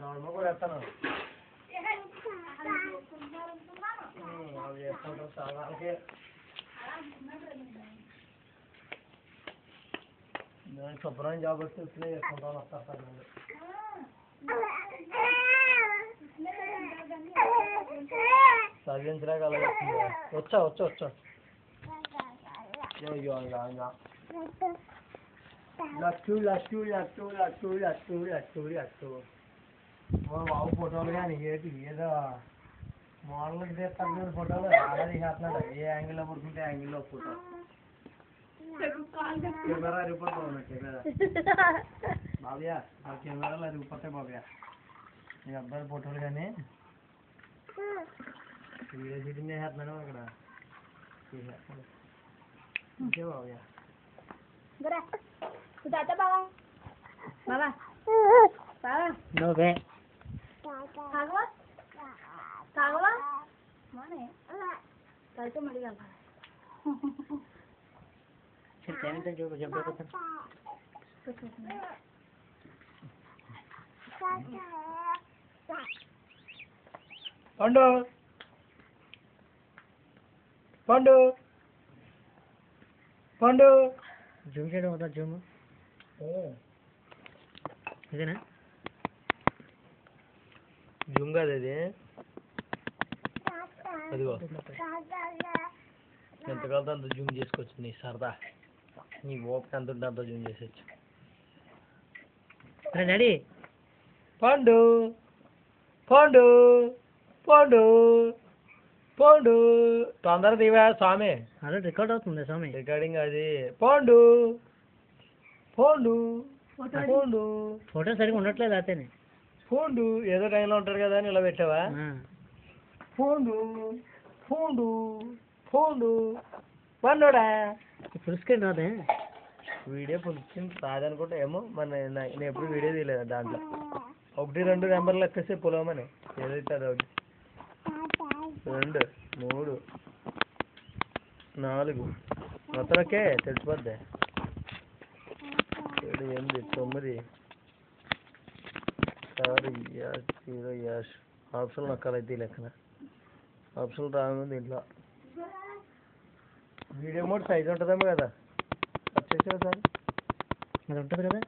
normal కూడా వేస్తాను అవి వేస్తాను చాలా నేను శుభ్రం జాబ్ వస్తే వేసుకుంటాను వస్తాను చదివించలేక అలా వచ్చా వచ్చా వచ్చా లట్టు లట్టు లట్టు లట్టు లట్టు లట్టు లట్టు బాబు ఫోటోలు కానీ ఏంటి ఏదో మోడల్కి తీస్తాను ఫోటోలు అలా తీసేస్తున్నాడు ఏ యాంగిల్లో పడుకుంటే యాంగిల్లో ఫోటో కెమెరా అరిగిపోతుంది కెమెరా బాబయ్యా ఆ కెమెరాలు అరిగిపోతాయి బాబయ్యా మీ అబ్బాయి ఫోటోలు కానీ వీడియో షూటింగ్ చేసేస్తున్నాను అక్కడ ఇంకే బాబయ్యా నువ్వే పండు పండు పండు జూమ్ చేయడం అవుతా జూమ్ ఇదేనా జూమ్ కాదు అది అదిగో ఎంతకాలతో అంత జూమ్ చేసుకోవచ్చు నీ సరదా నీ ఓపిక ఎంత ఉంటే అంత జూమ్ చేసేచ్చు డాడీ పండు పండు పండు పండు తొందర దివా స్వామి అదే రికార్డ్ అవుతుంది స్వామి రికార్డింగ్ అది పండు పండు పండు ఫోటో సరిగా ఉండట్లేదు అతనే ఫోండు ఏదో టైంలో ఉంటాడు కదా అని ఇలా పెట్టావా ఫోండు ఫోండు ఫోండు పండుడా ఫుల్ స్క్రీన్ రాదే వీడియో ఫుల్ స్క్రీన్ రాదనుకుంటా ఏమో మన నేను ఎప్పుడు వీడియో తీయలేదు దాంట్లో 1 2 నెంబర్లు ఎక్కేస్తే పొలవమని ఏదైతే అది 1 2 3 4 మొత్తం ఓకే తెలిసిపోద్ది 7 8 9 ఆప్షన్ నొక్కాలైతే లెక్కన ఆప్షన్ రాను దీంట్లో వీడియో మోడ్ సైజ్ ఉంటుందేమో కదా వచ్చేసావు సార్ అది ఉంటుంది కదా